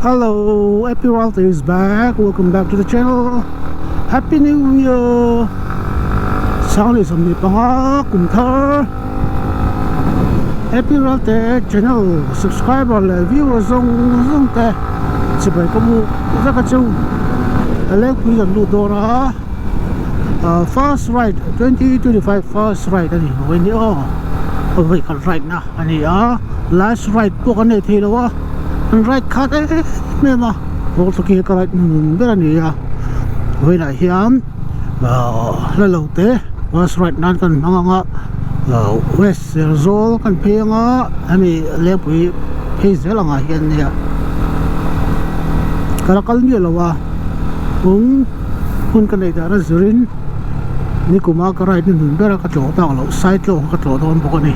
Hello, Happy Walter is back. Welcome back to the channel. Happy New Year. Sáng nay sớm đi bằng cùng thơ. Happy Walter channel subscriber là viewer zong te. Chỉ phải có một rất là chung. Lấy quý gần lụt đồ đó. First ride 2025 first ride này với nữa. Ở vậy còn ride na. Anh ấy last ride của cái này thì đâu right cut nè mà vô thực hiện cái biết là gì à với lại hiếm là lâu tế và right nan cần mang ngã west result cần phe ngã anh lấy bụi phe dễ là ngã hiện nè cái cái gì là wa cũng cái này đã zrin ni cũng mà cái right nên biết là cái chỗ tao là side chỗ cái chỗ đó một cái này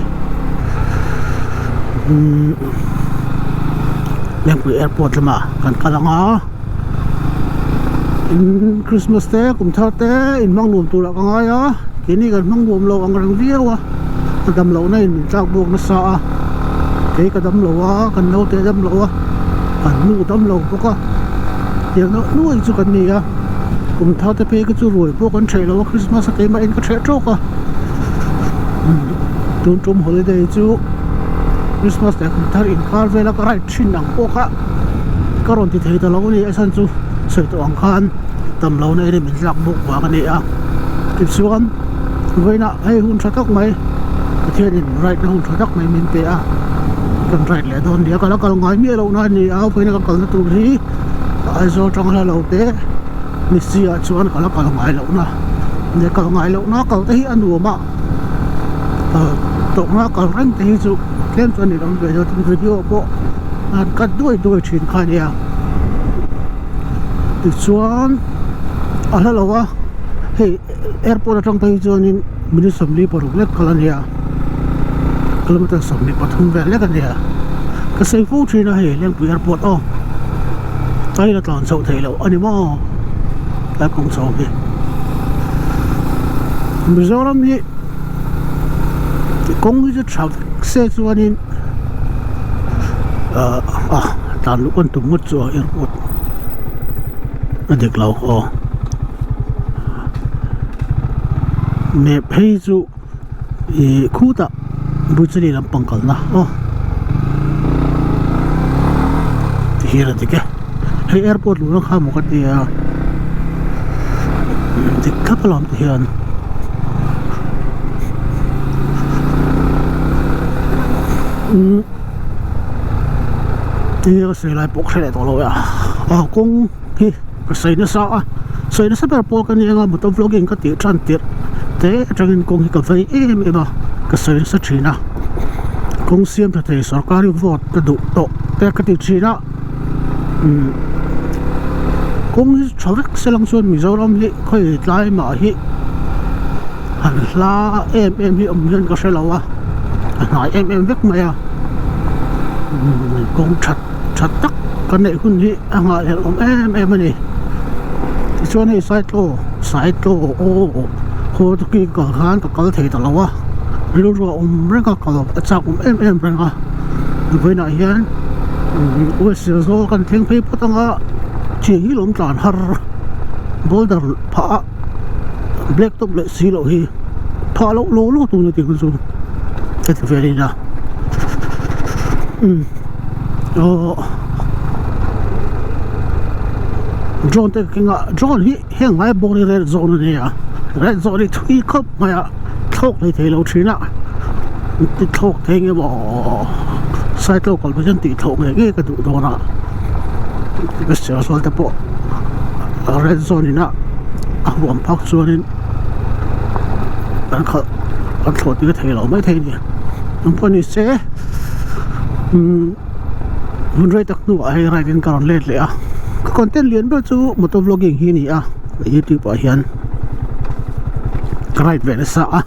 yang di airport lama kan kalanga in Christmas te kum thar te in mang nuam tu la kanga ya kini kan mang nuam lo ang rang viawa kadam lo na in chak buk na sa ke kadam lo wa kan no te dam lo wa kan nu dam lo ko ka yang no nu chu kan ni ya kum thar te pe ka chu roi buk kan thei lo Christmas ke ma in ka thei tro ka tun tum holiday chu Christmas te kum thar in kar vela ka rai thin nang ko kha karon ti thei ta lo ni asan chu soi to ang khan tam lo nei ri min lak buk wa ka ni a kip suan voina ai hun thatak mai thian in right na hun thatak mai min pe a kan right le don dia kala kal ngai mi lo na ni a voina ka kal na tu ri ai zo tang la lo te ni si a chuan kala kal ngai lo na ne kal ngai lo na kal te hi anu ma to na kal rang te hi chu kem chuan ni ram ve jo tin video po an kat doi thin kha nia ti chuan ala lawa he airport atang tai chuan in mini samli paruk let kalania kilometer samli pathum ve le kan nia ka sei fu thina he leng pu airport o tai la tlan chau thei lo ani mo la kong chau bi mizoram hi kong hi chu thau se chuan in tan lu kon tum mut chu airport na dek lau o ne phei chu e khuta buchri lam pangkal na o hira dike he airport lu kha mo ka dia dik kapalam hian thì cái xe lại bốc xe lại tổ ya cũng thì cái xe nó sao xe nó sắp ra bốc cái này là một tấm vlogging cái tiếng tràn tiệt thế trong công thì cái phải em mà cái xe nó sẽ chỉ na công xem thì thấy sở cái vote cái đủ độ cái tiếng chỉ na công cho việc xe lăng xuân mình làm hi khơi lại mà hi hẳn là em hi nhân cái xe lâu nói em biết mày công chặt tắc cái này kun hi ngại em này thì cho nên sai to ô hồ tụi kia cả hắn cả cái thể tao lo rồi rất là cả chắc em rằng với này hiện ôi sự do cần thêm phép tăng chỉ hi lom tràn har boulder pha black top lại xí lộ hi pha lỗ tụi nó tiền dùng cái thứ về đi nào drone te kinga drone hi heng ngai bori red zone ne ya red zone thui khop ma ya thok nei thei lo thina ti thok thei nge bo sai to kol bjan ti thok nge ka du do na cái xe sol te po red zone na a bom phak chuanin an kha an thot ti thei lo mai thei ni an poni se mun rai tak nu ai rai din karon let le a content lian ba chu motor vlogging hi ni a YouTube a hian right ve sa a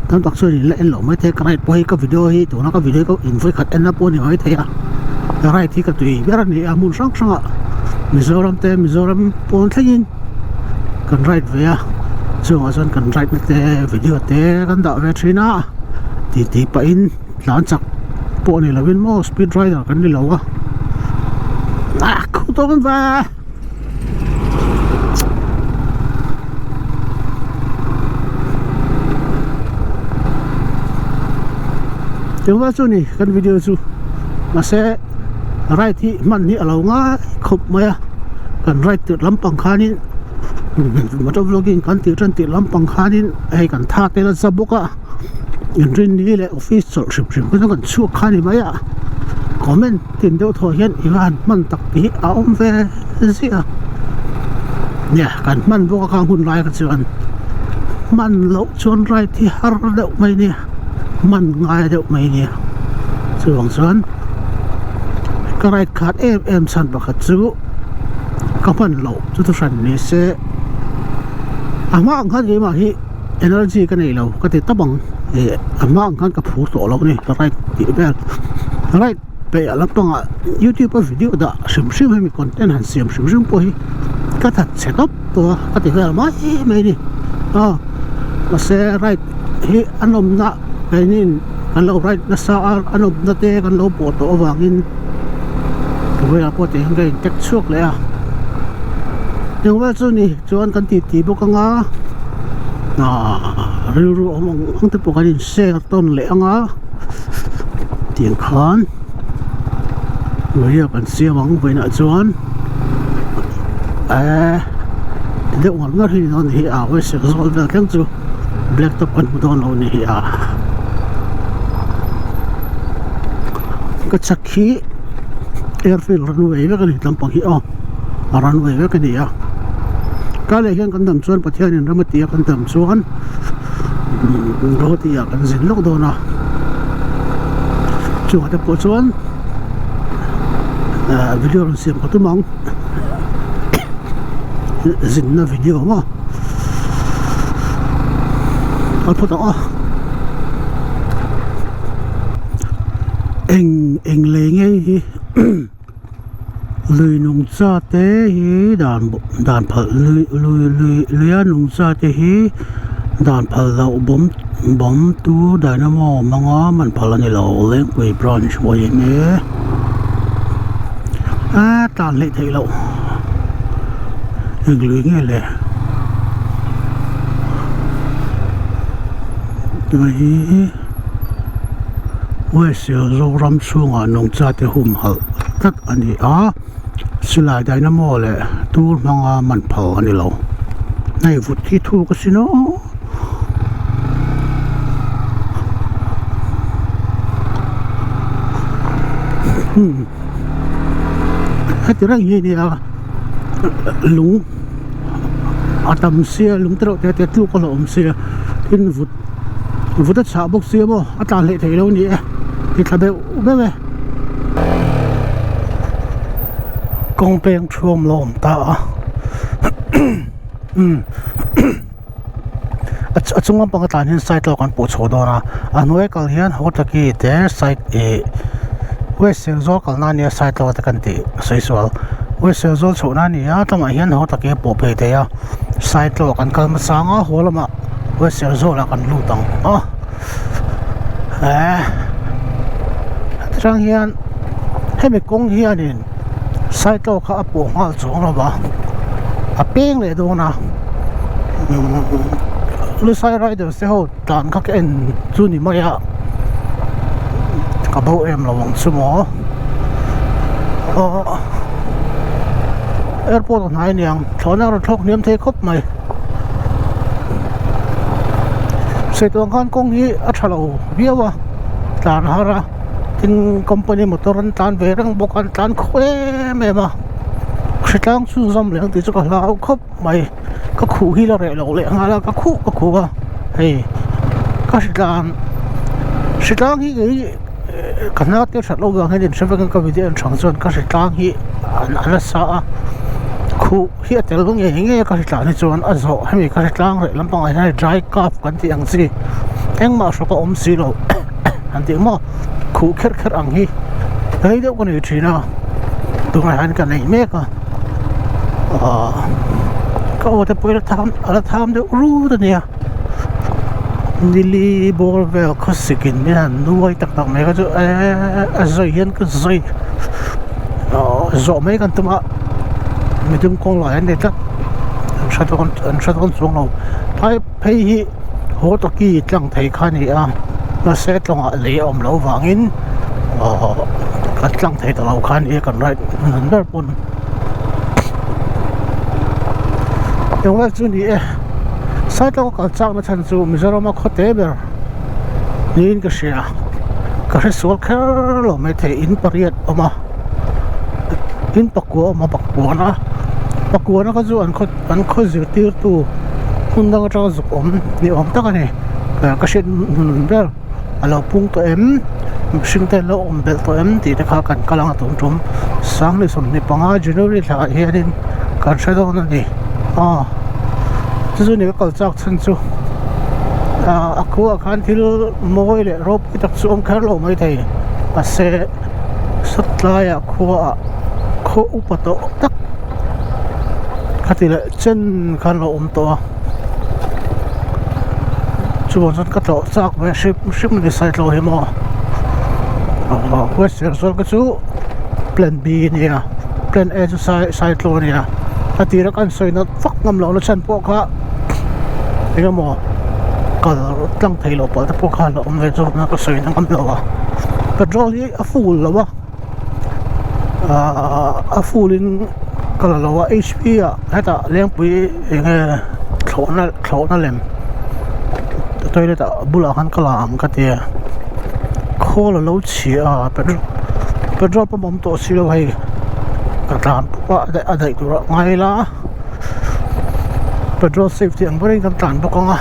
tam tak so ni le en lo mai the right poi ka video hi to na ka video ko in voi khat en na po ni mai the a right thi ka tui ber ni a mun sang sang a mizoram pon thain kan right ve a chung a son kan right te video te kan da ve thina ti pa in lan chak po ni lawin mo speed rider kan ni lo a tụi con về chúng ta chú này cái video chú mà sẽ right thì mình đi ở lâu ngã khóc mày cần right từ lắm bằng khá nín mà trong vlogging cần từ lắm bằng khá nín hay cần thả tên là sao bốc à những trên đi là official ship cái nó cần chua khá nín mày à comment tiền đâu thôi hiện Ivan mình tập tí áo về gì à nè cần mình vô các hun lại cái chuyện mình lâu chôn right thì har đậu mày nè mình ngay đậu mày nè sự bằng xuân cái right card em sẵn bạc chú các bạn lâu chú tôi sẵn nè sẽ mà anh khăn gì mà hi energy cái này lâu cái thì tấp bằng mà anh khăn cái phụ tổ lâu nè cái right thì bé right bây giờ lắm bằng YouTube video đó xem hay mình content hành xem bôi cái thật setupตัวcái thì là mấy đi mà sẽ right hi anh ông nã cái nín anh lâu right nó sao anh ông nã thế anh lâu bộ tổ vàng in bây giờ bộ tiền cái tech suốtเลยà nhưng mà chỗ này chỗ anh cần tí bộ cái ngã riu ông tiếp bộ cái nín xe tôn lệ ngã tiền khán bây giờ cần xe vắng với nợ chỗ anh nếu mà ngắt thì nó thì với sẽ rồi về cái chỗ black top con đòn lâu này cái chắc khí airfield runway với cái này làm bằng hi runway với cái này cái này hiện cần tầm xuân bắt theo nên nó mới tiệt cần tầm xuân rồi thì cần dính lúc đó na chúng ta bắt xuân video làm xem có tụi mong dính na video mà anh bắt đầu anh lấy ngay lười nung sa té hi đàn phật lười nung sa té hi đàn phật lậu bấm tu đại nam mô manga mình phật là lậu lên quỳ branch vậy nhé tàn lệ thấy lậu anh lười ngay lẹ đấy với sự râu rắm xuống nông gia thì hùng hậu tất anh ấy xin lại đại nam mô lệ tu mang mình phở anh ấy lâu này vụt thi thu cái gì nó hết cái gì đi lúng tầm xe lúng trâu té tu có lộn xe tin vụt đất xả bốc xe mà tàn lệ thấy đâu nhỉ thì thà béo bé công bèn chuông lom ta chung ngắm bằng tàn hiện site lo kan po chho do na nói kal hian ho taki te site we sel zo kal na ni site lo ta kan ti soisual we sel zo chho na ni a tama hian ho taki po pe te ya site lo kan kal ma sanga holama we sel zo la kan lu tang trang hiền hay mấy công hiền nên sai to khá bộ hoa xuống rồi bà peng lại đâu nào lúc sai rồi được sẽ hậu tàn các em chú ni mấy ạ cả bố em là vòng số mỏ airport này nè thọ nào thóc niệm thế khóc mày sẽ tuần con công hi ở chợ bia wa tàn hara tin company motor tan về răng bốc an tan khoe mẹ mà sẽ tăng su dâm liền thì cho cả lão khóc mày các khu hi là rẻ lẩu lẹ là các khu à hey các sẽ tăng hi cái cái nào tiêu sản lâu gần hay đến sẽ phải cái video sản xuất các sẽ tăng hi anh là sao khu hi ở lúc này nghe các sẽ tăng này chọn ở chỗ hay các sẽ tăng rồi làm bằng này dry cup cái gì anh gì anh mà số có xí rồi anh tiếng mà khu khét ăn hi thấy đâu có người chỉ nào tụi này anh cái này mẹ có ô tô bơi là tham được ru đó nè Nili bol về có sự kiện này nuôi tắc tắc này có chỗ rồi hiện cái rồi zo mấy kan tuma mi dum kong lai an ta an shadon chung lo phai phei hi ho to ki tlang thei khani a na se tlonga le om lo wangin ka tlang thei to lo khan e kan right nan ber pun yung wa chu ni e sai to ka chak na chan chu Mizoram a khote ber nin ka sia ka resol kher lo me thei in pariat oma in pakwa ma pakwa na ka chu an kho zir tir tu hundang atang zuk om ni om ta ka ni ka shin ber alo pung to em sing te lo om bel to em ti ta kha kan kalang tum tum sang ni som ni panga January la hianin kan shado na ni chu ni ka chak chan chu aku akan til moi le rop ki tak chu om khar lo mai thei ase satlaya kho upato tak khatila chen kan lo om to chuan san ka to chak ve ship ni sai lo hi mo question sol ka chu plan B nia plan A chu sai lo nia atira kan soi na fak ngam lo chan po kha ega mo ka tlang thei lo pa ta po kha lo om ve chu na ka soi na ngam lo petrol hi a full lo wa a full in kala lo wa HP a hata leng pui enge thlona lem toilet bula han kala am ka te khol lo chi a petrol pump om to si lo hai ka tan pa a dai tu ngai la petrol safety ang bring kan tan bok nga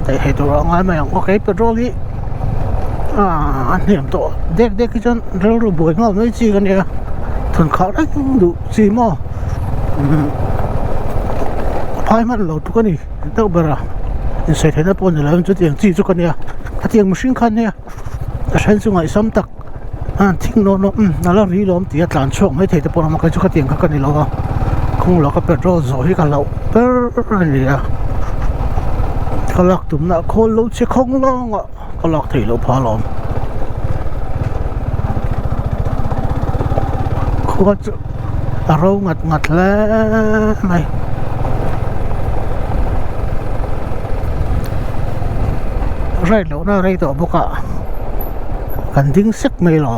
dai he tu ngai ma yang okay petrol hi an niam to dek ki jon ro boi ngau noi chi kan ya thun khau dai du chi mo phai man lo tu ka ni to bara in sai thena pon la chu tiang chi chu kan ya ka tiang machine khan ya a san chu ngai sam tak thing no na la ri lom ti atlan chok mai thei te pon ma ka chu ka tiang ka ni lo wa khung lo ka petrol zo hi ka lo per ni ya kalak tum na khol lo che khong long kalak thei lo pha lom khuat aro ngat le mai rai lo na rai to boka kan ding sek mai lo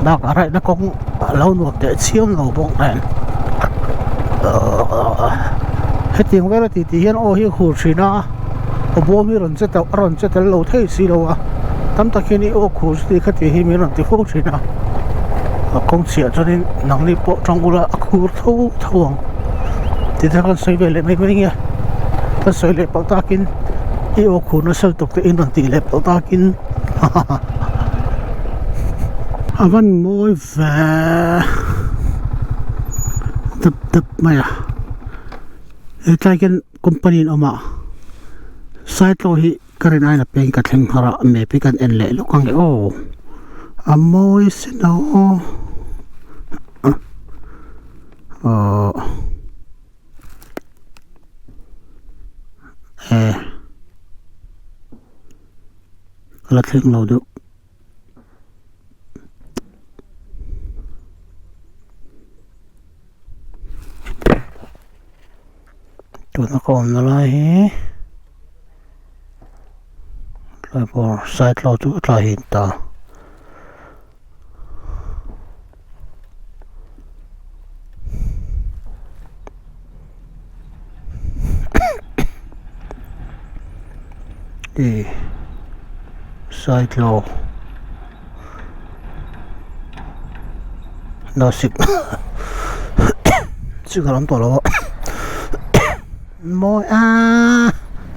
dak rai na kong lo nuam te chiam lo bong nen heting vera ti hian o hi khur thina o bo mi ron che lo thei si lo a tam takin i o khur ti khati hi mi ron ti khur thina kong chia chonin nangli po tangula akhur thawang ti ta kan soi le mai nge ta soi le pa takin i o khur na sel tok te in ron ti le pa takin avan moi ve tap maya etaken company oma site lo hi karin aina peng ka thleng hara me pikan en le lokang e o amoi sino la thleng lo do tu na ko na la hi la por site lo tu tla hin ta side low no signal to lo moi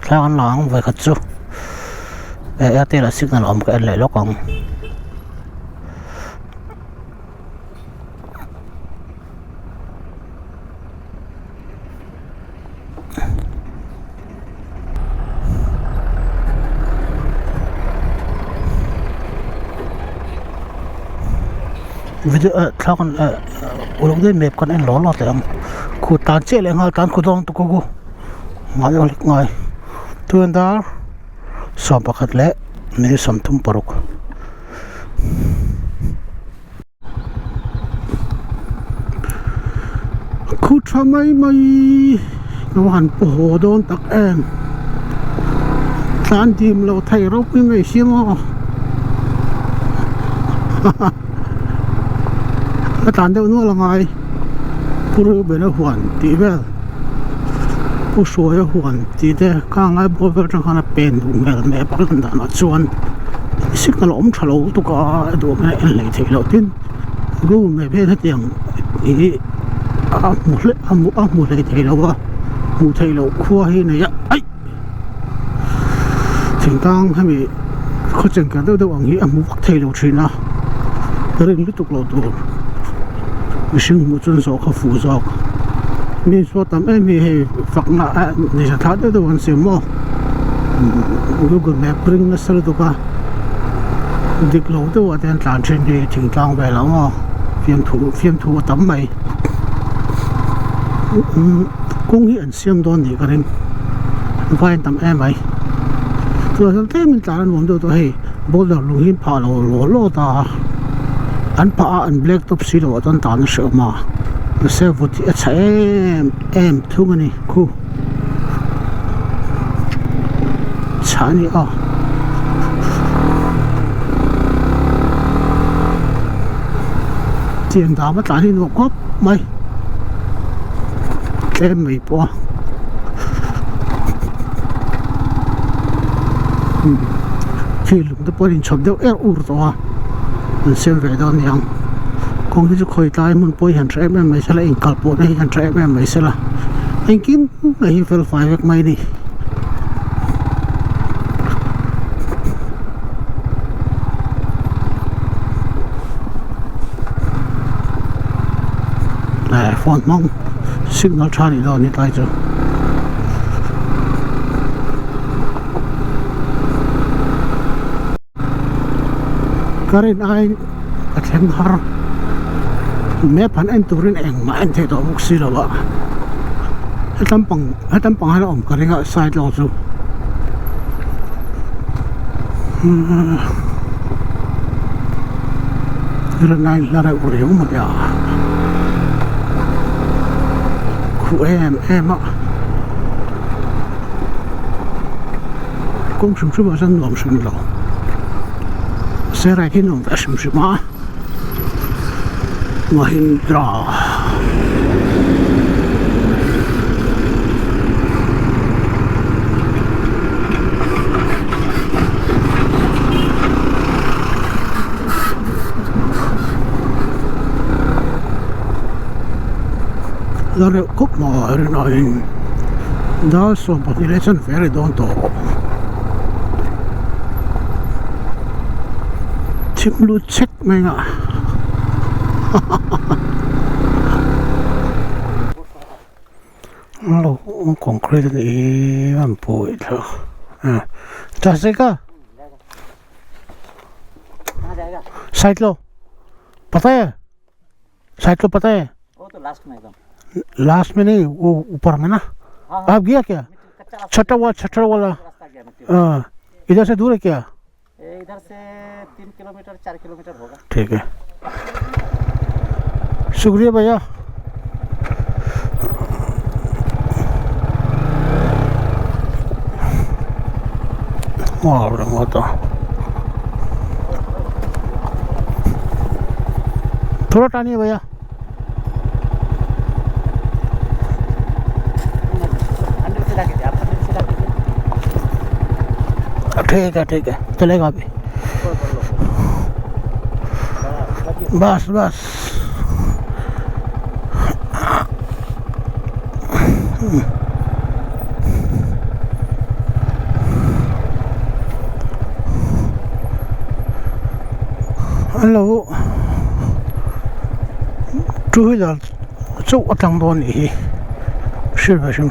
thang lang với khách chú Airtel là signal om cái lại lo còn video thao con ulang dei map con en lo lo te am khu tan che le ngal tan khu dong tu ko ngai ol ngai tu andar som pakhat le ni som tum paruk khu tra mấy nó hẳn bổ đôn tắc em tan tìm lâu thầy rốc cái mấy xí mò cái tàn đâu nữa là ngay bố rơi bên nó hoàn tí về bố số nó hoàn tí thế càng ngay bố về trong khả bền đủ mẹ bắt lần nó chuan xích nó lỏng trả lâu tụ cả đồ mẹ lấy thầy đầu tiên gù mẹ biết hết tiền ý một lấy thầy lâu à một thầy lâu khoa hay này ấy thỉnh càng hay bị khó chừng cả đâu anh nghĩ một thầy lâu chuyện à cái này liên tục lâu tụ sinh một chân số khá phụ dọc mình số tầm em thì phật nạ để cho tháo được vấn xem mò Google Map bring nó sẽ được cả địch lâu đâu ở trên tràn trên đi thỉnh càng về lắm mà phiên thủ tấm mày cũng hiện xem đón thì cái này vai tầm em mày rồi sau thế mình trả lời vấn đề tôi hay bố là lùng hiên phá lỗ ta anh phá anh black top xí đồ anh ta nó sợ mà nó sẽ vượt chạy em thu cái này khu chán đi à tiền đá mất trả đi nó cóp mày em mày bỏ khi lúc đó bỏ đến chấm đâu ur đó mình xem về đó nhang con cái khơi tai mình bôi hàng trẻ em mấy sẽ là anh cắt bộ này hàng trẻ em mấy sẽ là anh kiếm này phải phải việc mấy đi này phone mong signal trả đi đó như tai chứ cái này ai thêm har mẹ pan anh turin anh mà anh thấy đó bốc xí rồi ạ hết tấm bằng hai ông cái này sai lo chú cái này là đại biểu một nhà của em ạ cũng sum mà dân lòng sum lo xe này thì nó đã sum mà Mahindra Dari kop ma nói đó số một đi lên về đón tổ chim lu check mày ngạ lo concrete này ăn bội thôi à trả xe cả side lo पता है साइड को पता है वो तो लास्ट में एकदम लास्ट में नहीं वो ऊपर में ना आप गया क्या छठा वाला रास्ता गया मिट्टी हाँ इधर से दूर है क्या इधर से 3 किलोमीटर 4 किलोमीटर होगा ठीक है शुक्रिया भैया थोड़ा टानिए भैया ठीक है चलेगा अभी बस बस हेलो chú là chỗ ở trong đó này是为什么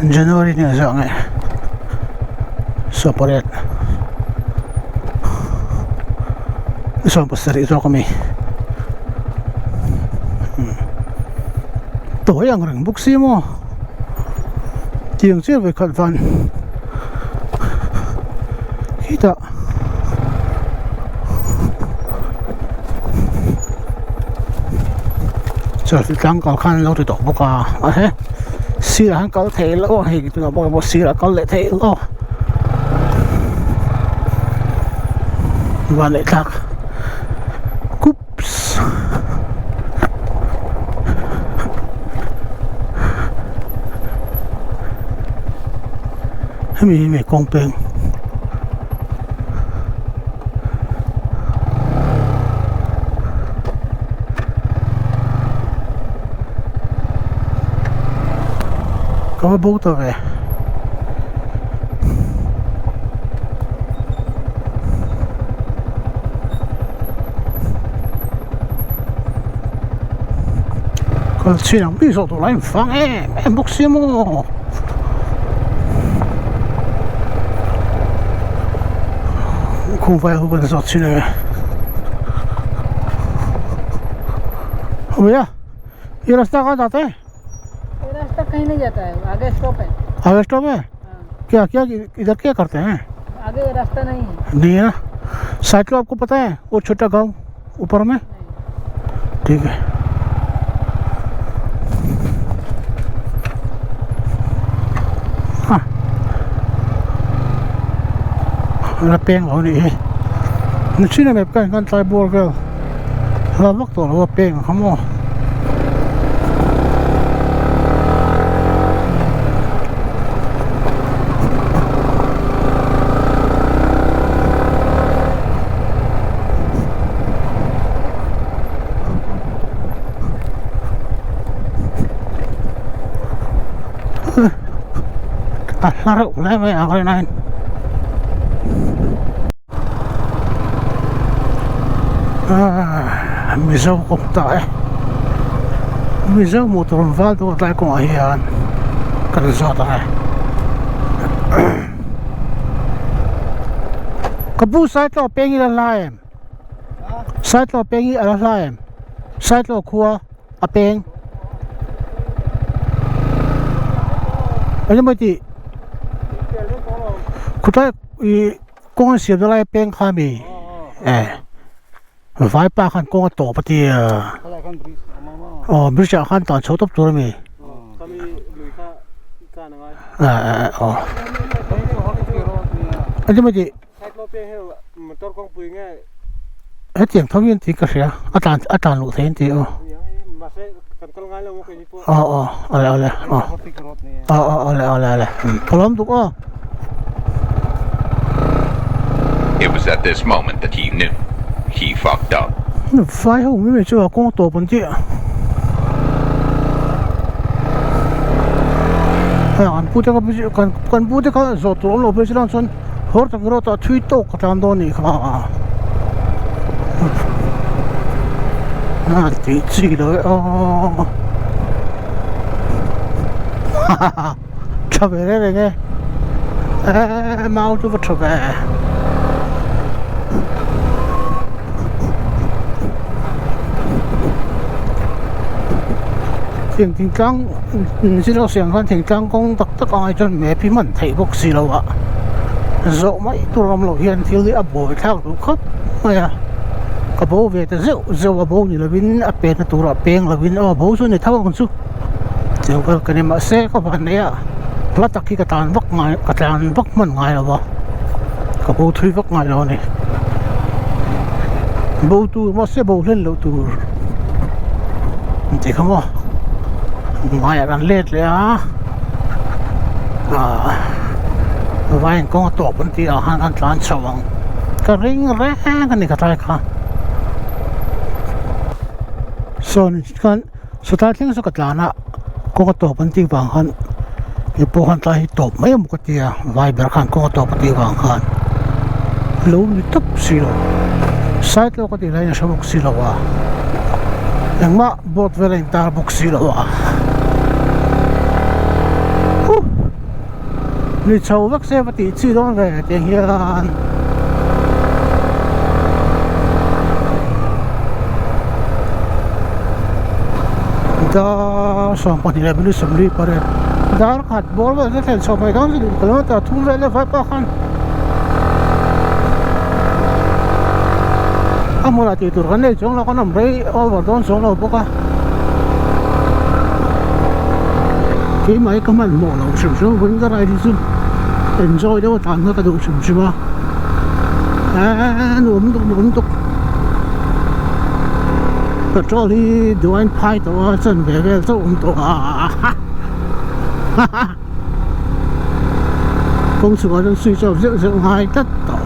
in January này dạng này separate so besar itu kami tối yang rừng bốc xí mà tiếng chưa về khẩn văn kita selfie tlang kal khan lo ti to boka a he sira han kal thei lo hei tu na bo sira kal le thei lo vale tak cups mi kong peng có bố tôi về còn chuyện nào bây giờ tôi lại phang em bốc xí mô không phải không cần giọt chuyện này không biết à ये रास्ता कहाँ जाता है रास्ता कहीं नहीं जाता है, आगे स्टॉप है। आगे स्टॉप है क्या क्या इधर क्या करते हैं आगे रास्ता नहीं है। नहीं है ना साइकिल आपको पता है वो छोटा गांव ऊपर में ठीक है हाँ पेंग हो नहीं है नची नेแบบกันตายบัวก็เราวักตัวเราเป้งเขาโม่taruh lebe aku nain misau kopta misau motor val tu tak kau ahian kerja tak kabu sai tu pengi la lain sai tu pengi ala lain sai tu kuah apeng anh mới cụ thể công xếp ra lại bên khai mi, vài ba khăn công tổ bắt đi, bây giờ khăn toàn số tậpตัวmi, anh mới hết tiếng thông tin thì cái gì à tàn lụt thế thì It was at this moment that he knew he fucked up. Phải không biết chưa con tổ bốn triệu. Anh bút cái bây giờ con bút cái rồi tổ lô bây giờ đang xuân hốt cái rồi ta truy tố cái thằng đó này à tí gì đấy trở về đây nghe mau cho vật trở về thỉnh trăng xin lỗi xiềng con thỉnh trăng công tất tất ai cho mẹ phí mẩn thấy bốc xì đâu ạ dẫu mấy tôi làm lộ hiền thiếu lý ập bồi theo đủ khóc mày à cái bố về từ rượu bố như là vin ập bền là tụ là bền là vin bố số này thao con số rượu cái này mà xe có bạn đấy à lát tắc khi cái tàn vắt mình ngay là vợ cái bố thuê vắt ngay rồi này bố tu mà xe bố lên lỗ tu thì không có ngay ở gần lên đấy á vài con tổ bên tí ở hàng ăn tràn sầu cái ring rẽ cái này cái tai cả son kan sutat ling sukat lana ko to panti bang han ipo han tai top mai mu katia vai ber khan ko to pati bang khan lo ni top silo site lo kati lai na sabuk silo wa yang ma bot velen tar buk silo wa ni chau vak se pati chi don ve te hian da som pati le bulu samli pare dar khat bol va le so mai dang ni kilometer thu le vai pa khan amona ti tur kan le chong la kan am rei over don song lo boka cái máy cái mình mỏ lẩu sườn sườn vẫn cái này đi chứ enjoy đâu tàn nó cái đồ sườn sườn ba nụm tục cái chỗ đi đồ anh phai đồ chân về chỗ đồ công sự人睡觉人还得到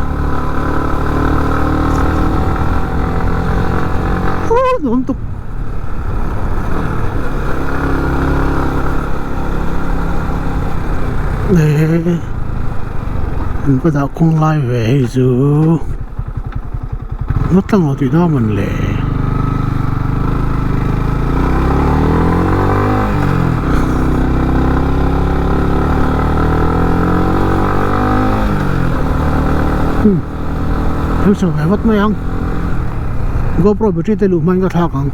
，nụm tục nè mình có đạo con lai về rồi nó tăng ở thì đó mình lệ em sợ phải vắt mấy ăn GoPro bị trên tay lũ mạnh cái thằng